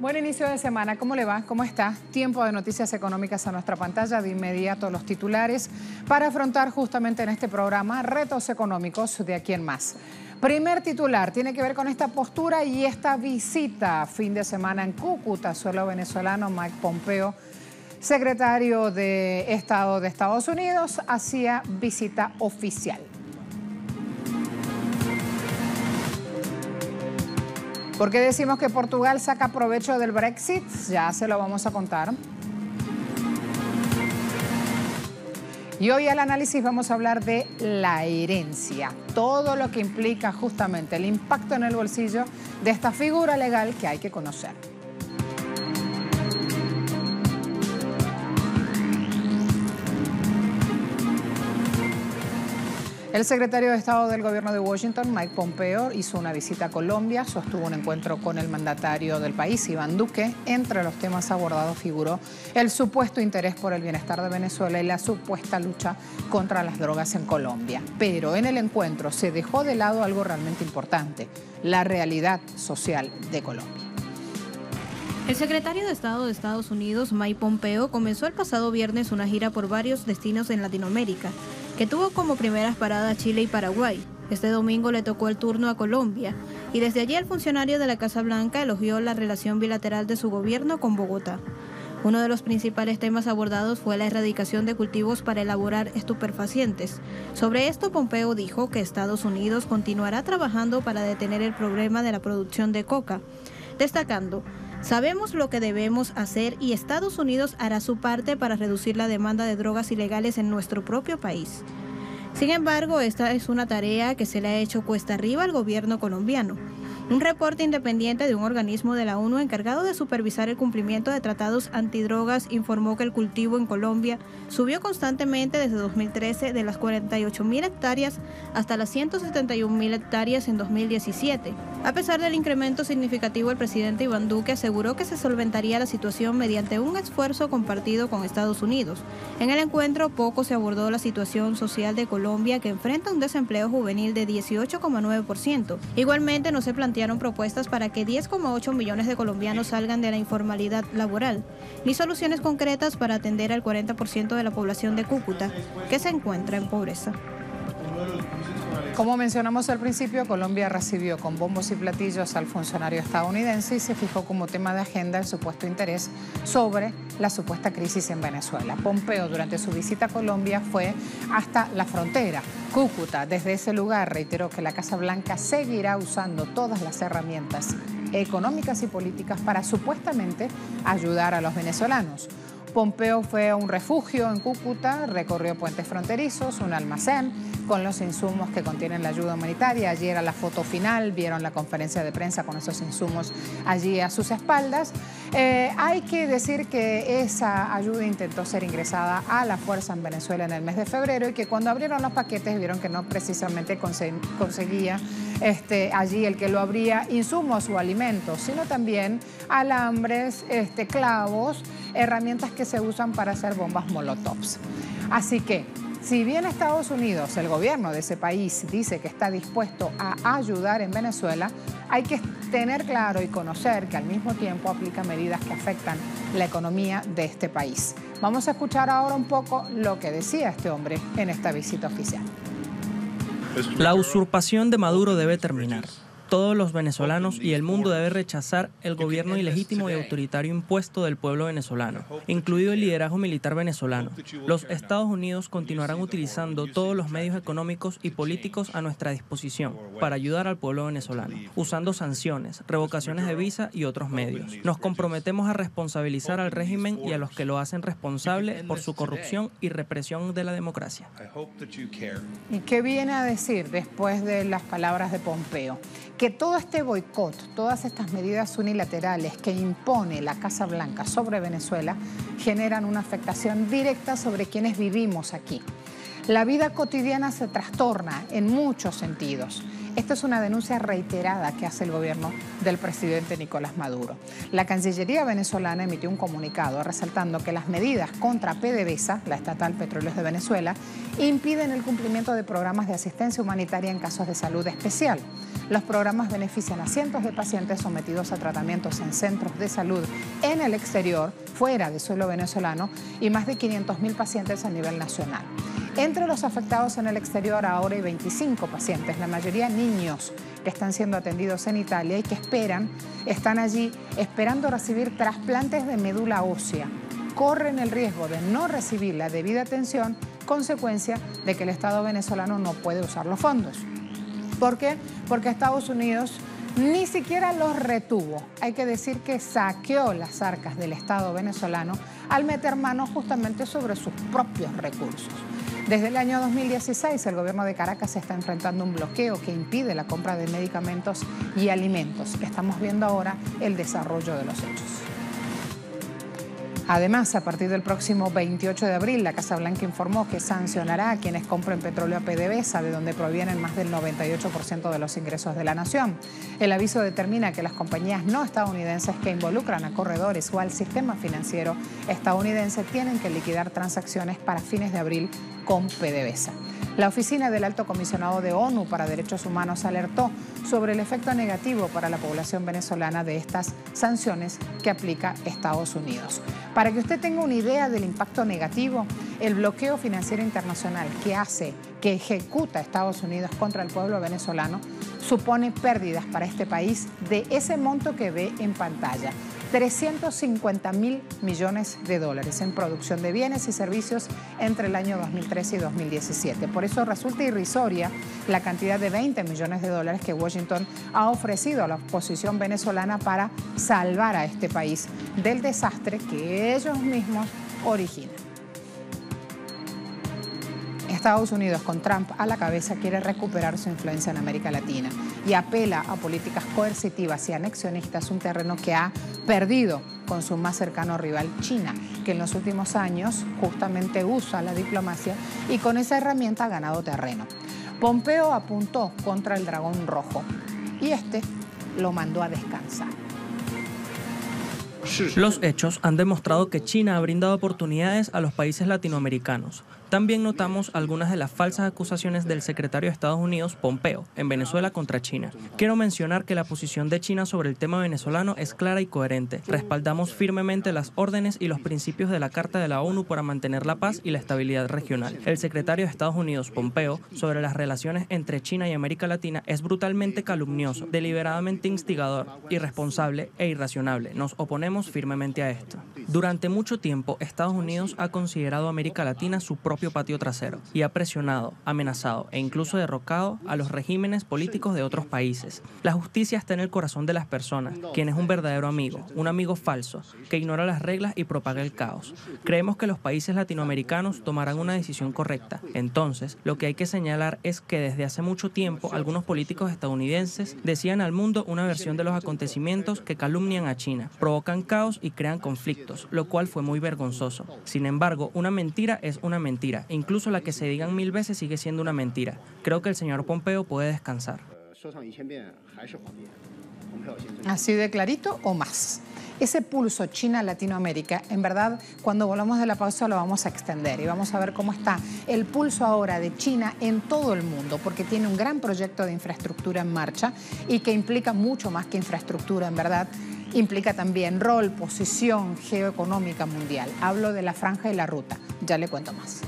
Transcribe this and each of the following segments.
Buen inicio de semana, ¿cómo le va? ¿Cómo está? Tiempo de noticias económicas a nuestra pantalla, de inmediato los titulares para afrontar justamente en este programa retos económicos de aquí en más. Primer titular tiene que ver con esta postura y esta visita fin de semana en Cúcuta, suelo venezolano. Mike Pompeo, secretario de Estado de Estados Unidos, hacía visita oficial. ¿Por qué decimos que Portugal saca provecho del Brexit? Ya se lo vamos a contar. Y hoy al análisis vamos a hablar de la herencia, todo lo que implica justamente el impacto en el bolsillo de esta figura legal que hay que conocer. El secretario de Estado del Gobierno de Washington, Mike Pompeo, hizo una visita a Colombia, sostuvo un encuentro con el mandatario del país, Iván Duque. Entre los temas abordados figuró el supuesto interés por el bienestar de Venezuela y la supuesta lucha contra las drogas en Colombia. Pero en el encuentro se dejó de lado algo realmente importante, la realidad social de Colombia. El secretario de Estado de Estados Unidos, Mike Pompeo, comenzó el pasado viernes una gira por varios destinos en Latinoamérica, que tuvo como primeras paradas Chile y Paraguay. Este domingo le tocó el turno a Colombia, y desde allí el funcionario de la Casa Blanca elogió la relación bilateral de su gobierno con Bogotá. Uno de los principales temas abordados fue la erradicación de cultivos para elaborar estupefacientes. Sobre esto, Pompeo dijo que Estados Unidos continuará trabajando para detener el problema de la producción de coca, destacando: sabemos lo que debemos hacer y Estados Unidos hará su parte para reducir la demanda de drogas ilegales en nuestro propio país. Sin embargo, esta es una tarea que se le ha hecho cuesta arriba al gobierno colombiano. Un reporte independiente de un organismo de la ONU encargado de supervisar el cumplimiento de tratados antidrogas informó que el cultivo en Colombia subió constantemente desde 2013 de las 48.000 hectáreas hasta las 171.000 hectáreas en 2017. A pesar del incremento significativo, el presidente Iván Duque aseguró que se solventaría la situación mediante un esfuerzo compartido con Estados Unidos. En el encuentro poco se abordó la situación social de Colombia, que enfrenta un desempleo juvenil de 18,9%. Igualmente no se plantearon propuestas para que 10,8 millones de colombianos salgan de la informalidad laboral, ni soluciones concretas para atender al 40% de la población de Cúcuta, que se encuentra en pobreza. Como mencionamos al principio, Colombia recibió con bombos y platillos al funcionario estadounidense y se fijó como tema de agenda el supuesto interés sobre la supuesta crisis en Venezuela. Pompeo, durante su visita a Colombia, fue hasta la frontera, Cúcuta. Desde ese lugar reiteró que la Casa Blanca seguirá usando todas las herramientas económicas y políticas para supuestamente ayudar a los venezolanos. Pompeo fue a un refugio en Cúcuta, recorrió puentes fronterizos, un almacén con los insumos que contienen la ayuda humanitaria. Allí era la foto final, vieron la conferencia de prensa con esos insumos allí a sus espaldas. Hay que decir que esa ayuda intentó ser ingresada a la fuerza en Venezuela en el mes de febrero y que cuando abrieron los paquetes vieron que no precisamente conseguía allí el que lo abría insumos o alimentos, sino también alambres, clavos, herramientas que se usan para hacer bombas molotovs. Así que, si bien Estados Unidos, el gobierno de ese país, dice que está dispuesto a ayudar en Venezuela, hay que tener claro y conocer que al mismo tiempo aplica medidas que afectan la economía de este país. Vamos a escuchar ahora un poco lo que decía este hombre en esta visita oficial. La usurpación de Maduro debe terminar. Todos los venezolanos y el mundo deben rechazar el gobierno ilegítimo y autoritario impuesto del pueblo venezolano, incluido el liderazgo militar venezolano. Los Estados Unidos continuarán utilizando todos los medios económicos y políticos a nuestra disposición para ayudar al pueblo venezolano, usando sanciones, revocaciones de visa y otros medios. Nos comprometemos a responsabilizar al régimen y a los que lo hacen responsable por su corrupción y represión de la democracia. ¿Y qué viene a decir después de las palabras de Pompeo? Que todo este boicot, todas estas medidas unilaterales que impone la Casa Blanca sobre Venezuela generan una afectación directa sobre quienes vivimos aquí. La vida cotidiana se trastorna en muchos sentidos. Esta es una denuncia reiterada que hace el gobierno del presidente Nicolás Maduro. La Cancillería venezolana emitió un comunicado resaltando que las medidas contra PDVSA, la estatal Petróleos de Venezuela, impiden el cumplimiento de programas de asistencia humanitaria en casos de salud especial. Los programas benefician a cientos de pacientes sometidos a tratamientos en centros de salud en el exterior, fuera de suelo venezolano, y más de 500.000 pacientes a nivel nacional. Entre los afectados en el exterior ahora hay 25 pacientes, la mayoría niños que están siendo atendidos en Italia y que están allí esperando recibir trasplantes de médula ósea. Corren el riesgo de no recibir la debida atención, consecuencia de que el Estado venezolano no puede usar los fondos. ¿Por qué? Porque Estados Unidos ni siquiera los retuvo. Hay que decir que saqueó las arcas del Estado venezolano al meter mano justamente sobre sus propios recursos. Desde el año 2016, el gobierno de Caracas está enfrentando un bloqueo que impide la compra de medicamentos y alimentos. Estamos viendo ahora el desarrollo de los hechos. Además, a partir del próximo 28 de abril, la Casa Blanca informó que sancionará a quienes compren petróleo a PDVSA, de donde provienen más del 98% de los ingresos de la nación. El aviso determina que las compañías no estadounidenses que involucran a corredores o al sistema financiero estadounidense tienen que liquidar transacciones para fines de abril con PDVSA. La Oficina del Alto Comisionado de ONU para Derechos Humanos alertó sobre el efecto negativo para la población venezolana de estas sanciones que aplica Estados Unidos. Para que usted tenga una idea del impacto negativo, el bloqueo financiero internacional que ejecuta Estados Unidos contra el pueblo venezolano supone pérdidas para este país de ese monto que ve en pantalla. 350.000 millones de dólares en producción de bienes y servicios entre el año 2013 y 2017. Por eso resulta irrisoria la cantidad de 20 millones de dólares que Washington ha ofrecido a la oposición venezolana para salvar a este país del desastre que ellos mismos originan. Estados Unidos, con Trump a la cabeza, quiere recuperar su influencia en América Latina y apela a políticas coercitivas y anexionistas, un terreno que ha perdido con su más cercano rival, China, que en los últimos años justamente usa la diplomacia y con esa herramienta ha ganado terreno. Pompeo apuntó contra el dragón rojo y este lo mandó a descansar. Los hechos han demostrado que China ha brindado oportunidades a los países latinoamericanos. También notamos algunas de las falsas acusaciones del secretario de Estados Unidos, Pompeo, en Venezuela contra China. Quiero mencionar que la posición de China sobre el tema venezolano es clara y coherente. Respaldamos firmemente las órdenes y los principios de la Carta de la ONU para mantener la paz y la estabilidad regional. El secretario de Estados Unidos, Pompeo, sobre las relaciones entre China y América Latina es brutalmente calumnioso, deliberadamente instigador, irresponsable e irracional. Nos oponemos firmemente a esto. Durante mucho tiempo, Estados Unidos ha considerado a América Latina su propio patio trasero y ha presionado, amenazado e incluso derrocado a los regímenes políticos de otros países. La justicia está en el corazón de las personas, quien es un verdadero amigo, un amigo falso, que ignora las reglas y propaga el caos. Creemos que los países latinoamericanos tomarán una decisión correcta. Entonces, lo que hay que señalar es que desde hace mucho tiempo algunos políticos estadounidenses decían al mundo una versión de los acontecimientos que calumnian a China, provocan caos y crean conflictos, lo cual fue muy vergonzoso. Sin embargo, una mentira es una mentira. Incluso la que se digan 1000 veces sigue siendo una mentira. Creo que el señor Pompeo puede descansar. Así de clarito o más. Ese pulso China-Latinoamérica, en verdad, cuando volvamos de la pausa lo vamos a extender y vamos a ver cómo está el pulso ahora de China en todo el mundo, porque tiene un gran proyecto de infraestructura en marcha y que implica mucho más que infraestructura, en verdad. Implica también rol, posición geoeconómica mundial. Hablo de la franja y la ruta. Ya le cuento más.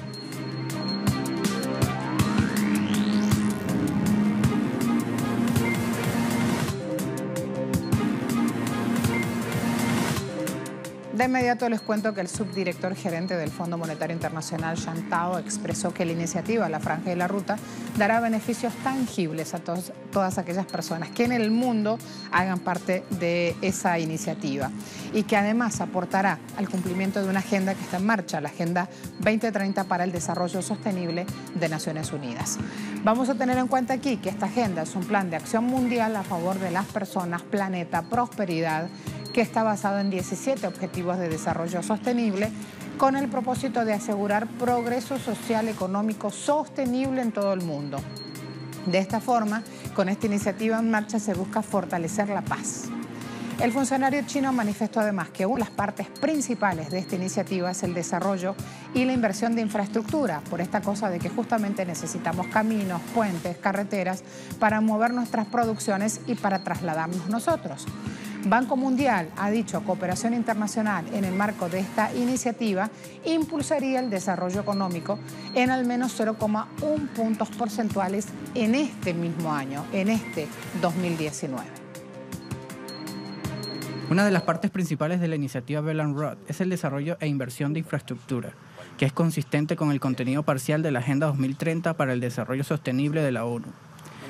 De inmediato les cuento que el subdirector gerente del Fondo Monetario Internacional, Jean Tao, expresó que la iniciativa La Franja y la Ruta dará beneficios tangibles a todas aquellas personas que en el mundo hagan parte de esa iniciativa y que además aportará al cumplimiento de una agenda que está en marcha, la Agenda 2030 para el Desarrollo Sostenible de Naciones Unidas. Vamos a tener en cuenta aquí que esta agenda es un plan de acción mundial a favor de las personas, planeta, prosperidad, que está basado en 17 objetivos de desarrollo sostenible con el propósito de asegurar progreso social económico sostenible en todo el mundo. De esta forma, con esta iniciativa en marcha se busca fortalecer la paz. El funcionario chino manifestó además que una de las partes principales de esta iniciativa es el desarrollo y la inversión de infraestructura, por esta cosa de que justamente necesitamos caminos, puentes, carreteras para mover nuestras producciones y para trasladarnos nosotros. Banco Mundial ha dicho que cooperación internacional en el marco de esta iniciativa impulsaría el desarrollo económico en al menos 0,1 puntos porcentuales en este mismo año, en este 2019. Una de las partes principales de la iniciativa Belt and Road es el desarrollo e inversión de infraestructura, que es consistente con el contenido parcial de la Agenda 2030 para el Desarrollo Sostenible de la ONU.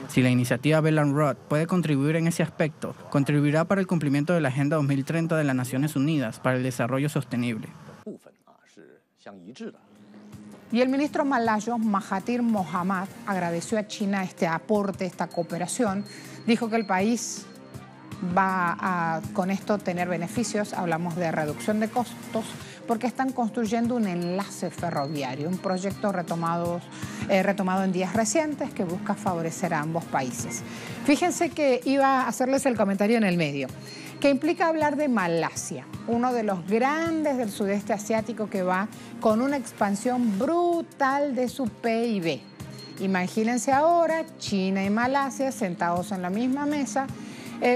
Si la iniciativa Belt and Road puede contribuir en ese aspecto, contribuirá para el cumplimiento de la Agenda 2030 de las Naciones Unidas para el Desarrollo Sostenible. Y el ministro malayo Mahathir Mohamad agradeció a China este aporte, esta cooperación. Dijo que el país va a con esto tener beneficios, hablamos de reducción de costos, porque están construyendo un enlace ferroviario, un proyecto retomado en días recientes que busca favorecer a ambos países. Fíjense que iba a hacerles el comentario en el medio, que implica hablar de Malasia, uno de los grandes del sudeste asiático que va con una expansión brutal de su PIB. Imagínense ahora China y Malasia sentados en la misma mesa,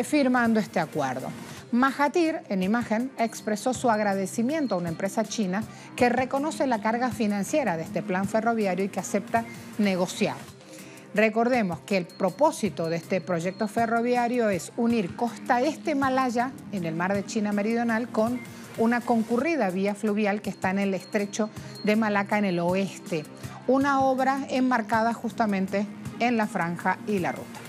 firmando este acuerdo. Mahathir, en imagen, expresó su agradecimiento a una empresa china que reconoce la carga financiera de este plan ferroviario y que acepta negociar. Recordemos que el propósito de este proyecto ferroviario es unir costa este malaya, en el mar de China Meridional, con una concurrida vía fluvial que está en el estrecho de Malaca en el oeste. Una obra enmarcada justamente en la franja y la ruta.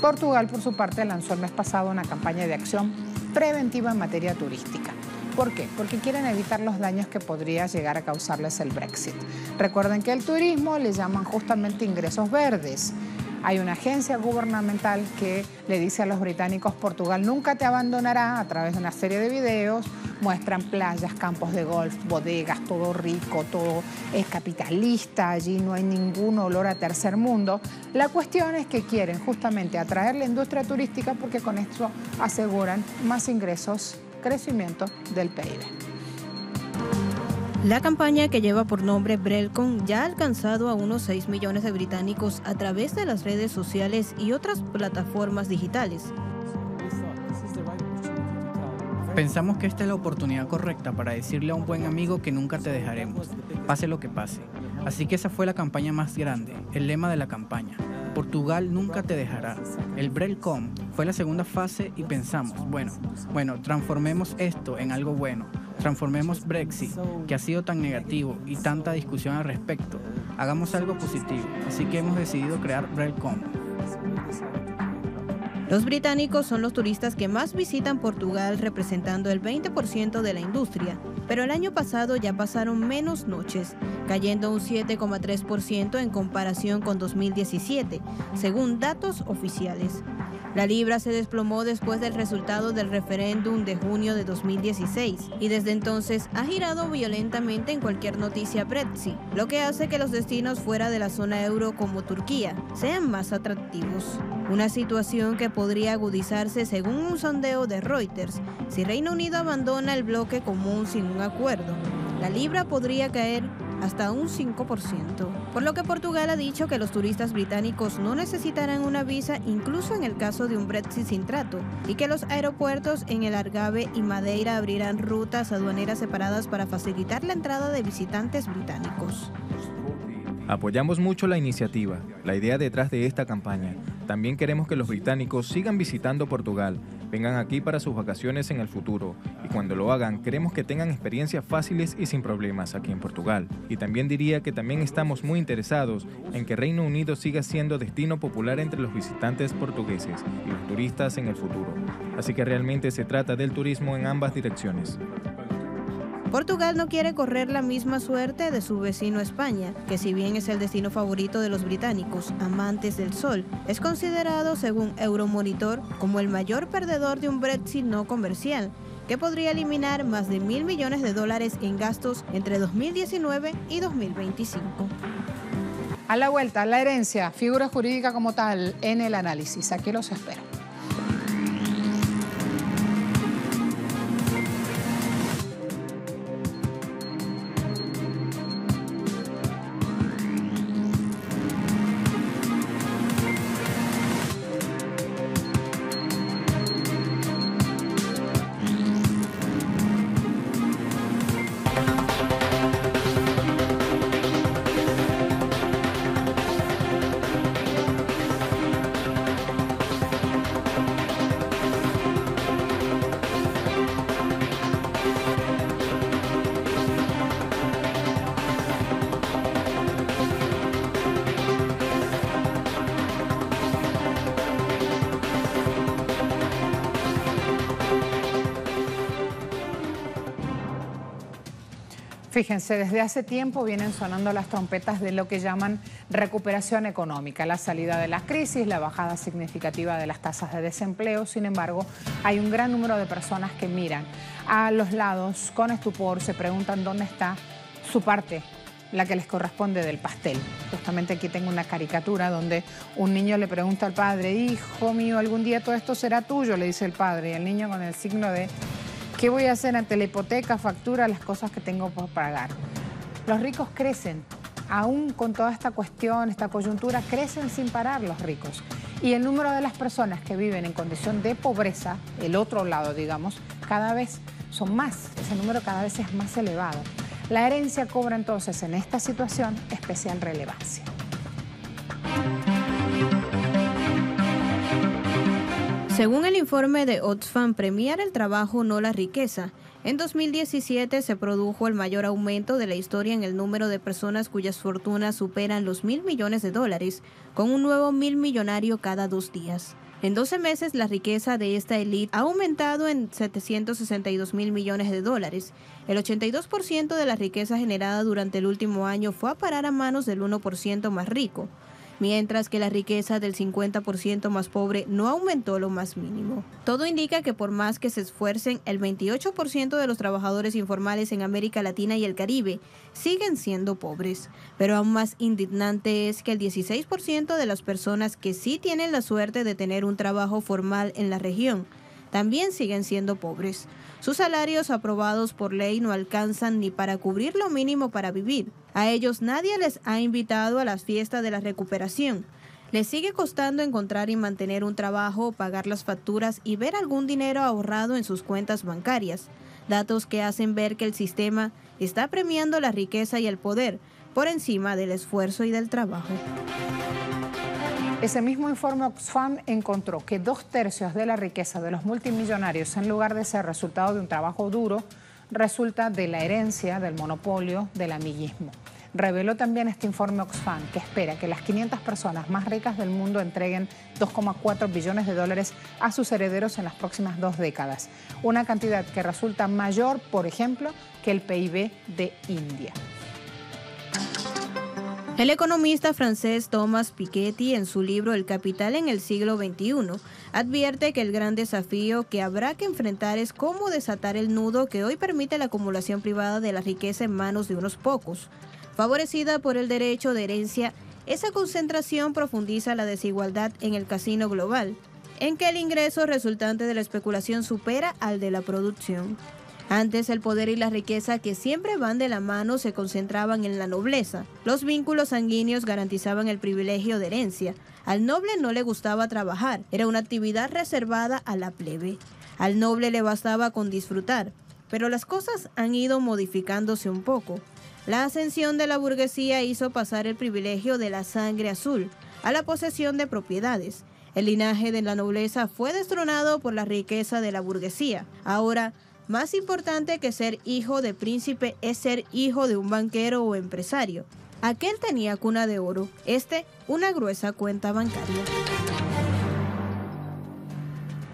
Portugal, por su parte, lanzó el mes pasado una campaña de acción preventiva en materia turística. ¿Por qué? Porque quieren evitar los daños que podría llegar a causarles el Brexit. Recuerden que el turismo le llaman justamente ingresos verdes. Hay una agencia gubernamental que le dice a los británicos: Portugal nunca te abandonará. A través de una serie de videos muestran playas, campos de golf, bodegas, todo rico, todo es capitalista, allí no hay ningún olor a tercer mundo. La cuestión es que quieren justamente atraer la industria turística porque con esto aseguran más ingresos, crecimiento del PIB. La campaña, que lleva por nombre BRELCOM, ya ha alcanzado a unos 6 millones de británicos a través de las redes sociales y otras plataformas digitales. Pensamos que esta es la oportunidad correcta para decirle a un buen amigo que nunca te dejaremos, pase lo que pase. Así que esa fue la campaña más grande, el lema de la campaña: Portugal nunca te dejará. El BRELCOM fue la segunda fase y pensamos, bueno, transformemos esto en algo bueno. Transformemos Brexit, que ha sido tan negativo y tanta discusión al respecto. Hagamos algo positivo, así que hemos decidido crear BRELCOM. Los británicos son los turistas que más visitan Portugal, representando el 20% de la industria, pero el año pasado ya pasaron menos noches, cayendo un 7,3% en comparación con 2017, según datos oficiales. La libra se desplomó después del resultado del referéndum de junio de 2016 y desde entonces ha girado violentamente en cualquier noticia Brexit, lo que hace que los destinos fuera de la zona euro como Turquía sean más atractivos. Una situación que podría agudizarse según un sondeo de Reuters si Reino Unido abandona el bloque común sin un acuerdo. La libra podría caer hasta un 5%, por lo que Portugal ha dicho que los turistas británicos no necesitarán una visa incluso en el caso de un Brexit sin trato, y que los aeropuertos en el Algarve y Madeira abrirán rutas aduaneras separadas para facilitar la entrada de visitantes británicos. Apoyamos mucho la iniciativa, la idea detrás de esta campaña. También queremos que los británicos sigan visitando Portugal, vengan aquí para sus vacaciones en el futuro, y cuando lo hagan queremos que tengan experiencias fáciles y sin problemas aquí en Portugal. Y también diría que también estamos muy interesados en que Reino Unido siga siendo destino popular entre los visitantes portugueses y los turistas en el futuro. Así que realmente se trata del turismo en ambas direcciones. Portugal no quiere correr la misma suerte de su vecino España, que si bien es el destino favorito de los británicos amantes del sol, es considerado, según Euromonitor, como el mayor perdedor de un Brexit no comercial, que podría eliminar más de $1.000 millones en gastos entre 2019 y 2025. A la vuelta, la herencia, figura jurídica como tal en el análisis. Aquí los espero. Fíjense, desde hace tiempo vienen sonando las trompetas de lo que llaman recuperación económica, la salida de la crisis, la bajada significativa de las tasas de desempleo. Sin embargo, hay un gran número de personas que miran a los lados con estupor, se preguntan dónde está su parte, la que les corresponde del pastel. Justamente aquí tengo una caricatura donde un niño le pregunta al padre: hijo mío, algún día todo esto será tuyo, le dice el padre, y el niño con el signo de ¿qué voy a hacer ante la hipoteca, factura, las cosas que tengo por pagar? Los ricos crecen, aún con toda esta cuestión, esta coyuntura, crecen sin parar los ricos. Y el número de las personas que viven en condición de pobreza, el otro lado, digamos, cada vez son más, ese número cada vez es más elevado. La herencia cobra entonces en esta situación especial relevancia. Según el informe de Oxfam, premiar el trabajo, no la riqueza. En 2017 se produjo el mayor aumento de la historia en el número de personas cuyas fortunas superan los $1.000 millones, con un nuevo 1.000 millonario cada 2 días. En 12 meses, la riqueza de esta élite ha aumentado en $762.000 millones. El 82% de la riqueza generada durante el último año fue a parar a manos del 1% más rico, mientras que la riqueza del 50% más pobre no aumentó lo más mínimo. Todo indica que por más que se esfuercen, el 28% de los trabajadores informales en América Latina y el Caribe siguen siendo pobres. Pero aún más indignante es que el 16% de las personas que sí tienen la suerte de tener un trabajo formal en la región también siguen siendo pobres. Sus salarios aprobados por ley no alcanzan ni para cubrir lo mínimo para vivir. A ellos nadie les ha invitado a las fiestas de la recuperación. Les sigue costando encontrar y mantener un trabajo, pagar las facturas y ver algún dinero ahorrado en sus cuentas bancarias. Datos que hacen ver que el sistema está premiando la riqueza y el poder por encima del esfuerzo y del trabajo. Ese mismo informe Oxfam encontró que 2/3 de la riqueza de los multimillonarios, en lugar de ser resultado de un trabajo duro, resulta de la herencia, del monopolio, del amiguismo. Reveló también este informe Oxfam que espera que las 500 personas más ricas del mundo entreguen $2,4 billones a sus herederos en las próximas 2 décadas. Una cantidad que resulta mayor, por ejemplo, que el PIB de India. El economista francés Thomas Piketty, en su libro El capital en el siglo XXI, advierte que el gran desafío que habrá que enfrentar es cómo desatar el nudo que hoy permite la acumulación privada de la riqueza en manos de unos pocos. Favorecida por el derecho de herencia, esa concentración profundiza la desigualdad en el casino global, en que el ingreso resultante de la especulación supera al de la producción. Antes, el poder y la riqueza, que siempre van de la mano, se concentraban en la nobleza. Los vínculos sanguíneos garantizaban el privilegio de herencia. Al noble no le gustaba trabajar, era una actividad reservada a la plebe. Al noble le bastaba con disfrutar, pero las cosas han ido modificándose un poco. La ascensión de la burguesía hizo pasar el privilegio de la sangre azul a la posesión de propiedades. El linaje de la nobleza fue destronado por la riqueza de la burguesía. Ahora, más importante que ser hijo de príncipe es ser hijo de un banquero o empresario. Aquel tenía cuna de oro, una gruesa cuenta bancaria.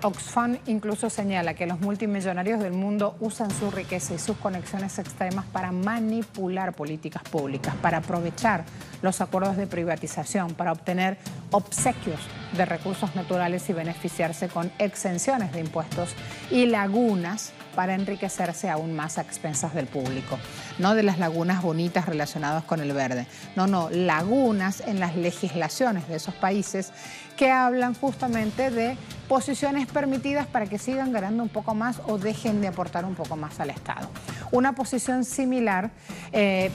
Oxfam incluso señala que los multimillonarios del mundo usan su riqueza y sus conexiones extremas para manipular políticas públicas, para aprovechar los acuerdos de privatización, para obtener obsequios de recursos naturales y beneficiarse con exenciones de impuestos y lagunas para enriquecerse aún más a expensas del público. No de las lagunas bonitas relacionadas con el verde. No, lagunas en las legislaciones de esos países que hablan justamente de posiciones permitidas para que sigan ganando un poco más o dejen de aportar un poco más al Estado. Una posición similar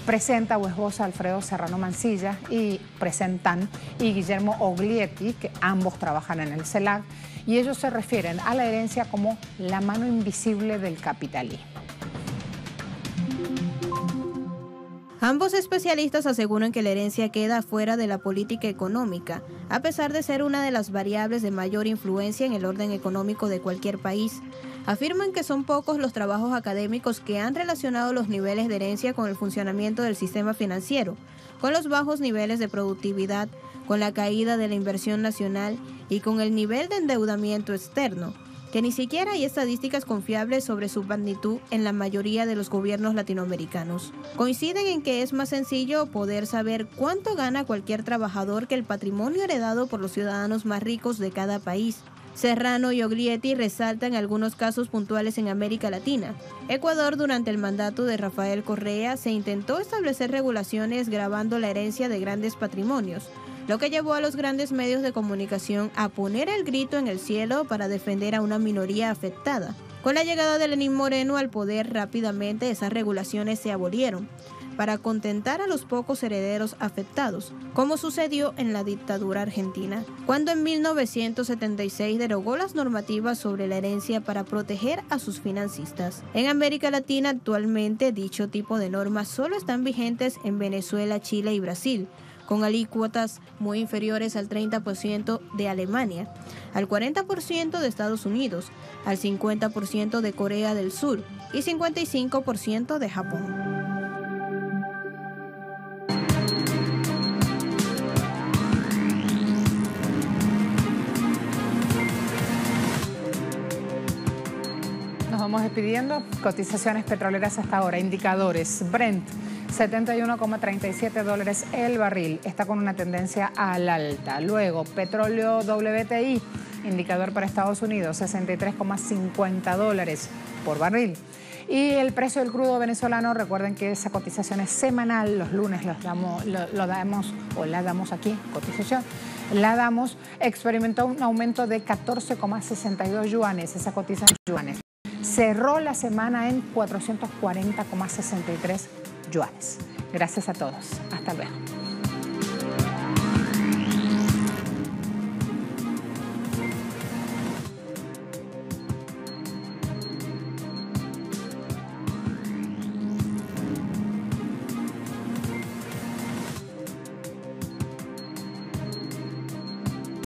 presenta o esboza Alfredo Serrano Mancilla y presentan y Guillermo Oglietti, que ambos trabajan en el CELAC, y ellos se refieren a la herencia como la mano invisible del capitalismo. Ambos especialistas aseguran que la herencia queda fuera de la política económica, a pesar de ser una de las variables de mayor influencia en el orden económico de cualquier país. Afirman que son pocos los trabajos académicos que han relacionado los niveles de herencia con el funcionamiento del sistema financiero, con los bajos niveles de productividad, con la caída de la inversión nacional y con el nivel de endeudamiento externo, que ni siquiera hay estadísticas confiables sobre su magnitud en la mayoría de los gobiernos latinoamericanos. Coinciden en que es más sencillo poder saber cuánto gana cualquier trabajador que el patrimonio heredado por los ciudadanos más ricos de cada país. Serrano y Oglietti resaltan algunos casos puntuales en América Latina. Ecuador, durante el mandato de Rafael Correa, se intentó establecer regulaciones gravando la herencia de grandes patrimonios, lo que llevó a los grandes medios de comunicación a poner el grito en el cielo para defender a una minoría afectada. Con la llegada de Lenín Moreno al poder, rápidamente esas regulaciones se abolieron para contentar a los pocos herederos afectados, como sucedió en la dictadura argentina, cuando en 1976 derogó las normativas sobre la herencia para proteger a sus financistas. En América Latina, actualmente, dicho tipo de normas solo están vigentes en Venezuela, Chile y Brasil, con alícuotas muy inferiores al 30% de Alemania, al 40% de Estados Unidos, al 50% de Corea del Sur y 55% de Japón. Nos vamos despidiendo. Cotizaciones petroleras hasta ahora. Indicadores. Brent, $71,37 el barril. Está con una tendencia al alta. Luego, petróleo WTI, indicador para Estados Unidos, $63,50 por barril. Y el precio del crudo venezolano, recuerden que esa cotización es semanal. Los lunes la damos aquí, cotización. La damos, experimentó un aumento de 14,62 yuanes, esa cotización yuanes. Cerró la semana en 440,63 yuanes. Gracias a todos. Hasta luego.